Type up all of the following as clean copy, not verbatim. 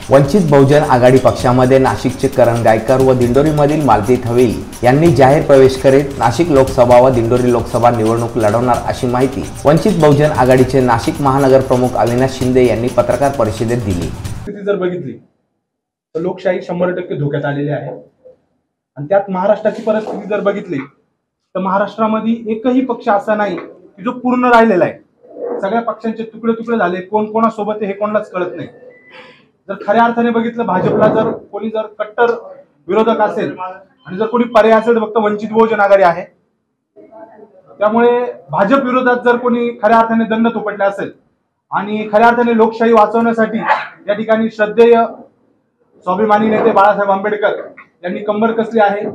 वंचित बहुजन आघाडी पक्षामध्ये नाशिकचे करण गायकर व दिंडोरीमधील मालती थविल यांनी जाहीर प्रवेश करीत नाशिक लोकसभा व दिंडोरी लोकसभा निवडणूक लढवणार अशी माहिती वंचित बहुजन आघाडीचे नाशिक महानगर प्रमुख अविनाश शिंदे यांनी पत्रकार परिषदेत दिली। जर बघितली तर लोकशाही 100% धोक्यात आलेली आहे आणि त्यात महाराष्ट्राची परिस्थिती जर बघितली तर महाराष्ट्रामध्ये एकही पक्ष असा नाही की जो पूर्ण राहिलेला आहे। सगळ्या पक्षांचे तुकडे तुकडे झाले, कोण कोणासोबत आहे हे कोणालाच कळत नाही। जर खऱ्या अर्थाने बघितलं भाजपला जर कोणी जर कट्टर विरोधक असेल आणि जर कोणी पर्याय असेल तर फक्त वंचित बहुजन आघाडी आहे। त्यामुळे भाजप विरोधात जर कोणी खऱ्या अर्थाने दंड थोपटले असेल आणि खऱ्या अर्थाने लोकशाही वाचवण्यासाठी या ठिकाणी श्रद्धेय स्वाभिमानी नेते बाळासाहेब आंबेडकर यांनी कंबर कसली आहे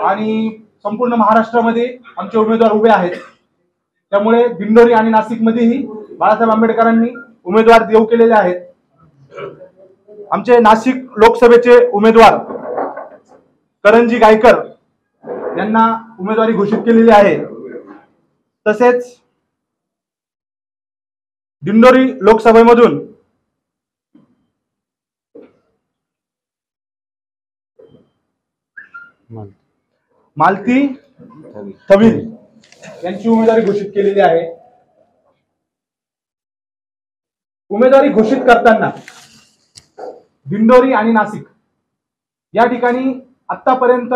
आणि संपूर्ण महाराष्ट्रामध्ये आमचे उमेदवार उभे आहेत। त्यामुळे दिंडोरी आणि नाशिकमध्येही बाळासाहेब आंबेडकरांनी उमेदवार देऊ केलेले आहेत। आमचे नाशिक लोकसभेचे उमेदवार करणजी गायकर यांना उमेदवारी घोषित केलेली आहे। तसेच दिंडोरी लोकसभेमधून मालती थविल यांची उमेदवारी घोषित केलेली आहे। उमेदवारी घोषित करताना दिंडोरी आणि नाशिक या ठिकाणी आतापर्यंत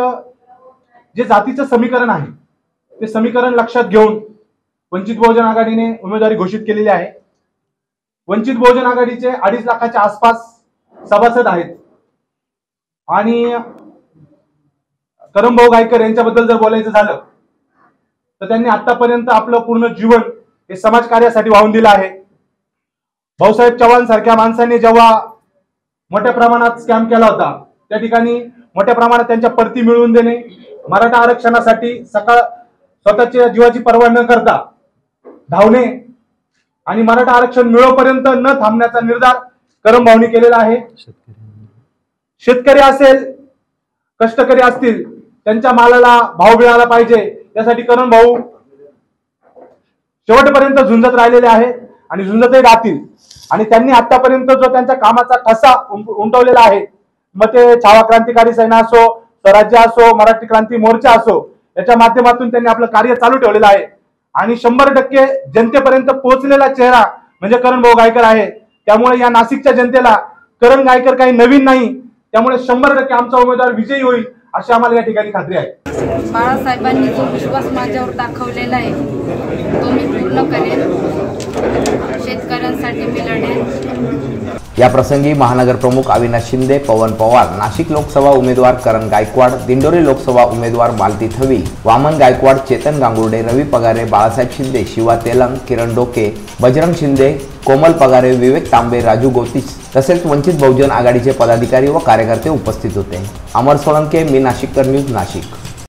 जे जातीचं समीकरण आहे ते समीकरण लक्षात घेऊन वंचित बहुजन आघाडीने उमेदवारी घोषित केलेली आहे। वंचित बहुजन आघाडीचे 2.5 लाखाच्या आसपास सभासद आहेत आणि करणभाऊ गायकर यांच्याबद्दल जर बोलायचं झालं तर त्यांनी आतापर्यंत आपलं पूर्ण जीवन हे समाजकार्यासाठी वाहून दिलं आहे। भाऊसाहेब चव्हाण सारख्या माणसाने जेव्हा मोठ्या प्रमाणात स्कॅम केला होता त्या ठिकाणी मोठ्या प्रमाणात त्यांच्या परती मिळवून देणे, मराठा आरक्षणासाठी स्वतःच्या जीवाची पर्वा न करता धावणे आणि मराठा आरक्षण मिळवपर्यंत न थांबण्याचा निर्धार करणभाऊंनी केलेला आहे। शेतकरी असेल, कष्टकरी असतील, त्यांच्या मालाला भाव मिळाला पाहिजे यासाठी करणभाऊ शेवटपर्यंत झुंजत राहिलेले आहेत आणि झुंजतही राहतील। आणि त्यांनी आतापर्यंत जो त्यांच्या कामाचा ठसा उमटवलेला आहे, मग ते छावा क्रांतिकारी सेना असो, स्वराज्य असो, मराठी क्रांती मोर्चा असो, याच्या माध्यमातून त्यांनी आपलं कार्य चालू ठेवलेलं आहे आणि 100% जनतेपर्यंत पोहोचलेला चेहरा म्हणजे करणभाऊ गायकर आहे। त्यामुळे या नाशिकच्या जनतेला करण गायकर काही नवीन नाही, त्यामुळे 100% आमचा उमेदवार विजयी होईल अशी आम्हाला या ठिकाणी खात्री आहे। बाळासाहेबांनी जो विश्वास माझ्यावर दाखवलेला आहे तो मी पूर्ण करेन, शेतकऱ्यांसाठी मी लढेन। या प्रसंगी महानगर प्रमुख अविनाश शिंदे, पवन पवार, नाशिक लोकसभा उमेदवार करण गायकवाड, दिंडोरी लोकसभा उमेदवार मालती थविल, वामन गायकवाड, चेतन गांगुर्डे, रवी पगारे, बाळासाहेब शिंदे, शिवा तेलंग, किरण डोके, बजरंग शिंदे, कोमल पगारे, विवेक तांबे, राजू गोतीस तसेच वंचित बहुजन आघाडीचे पदाधिकारी व कार्यकर्ते उपस्थित होते। अमर सोळंके, मी नाशिककर न्यूज, नाशिक।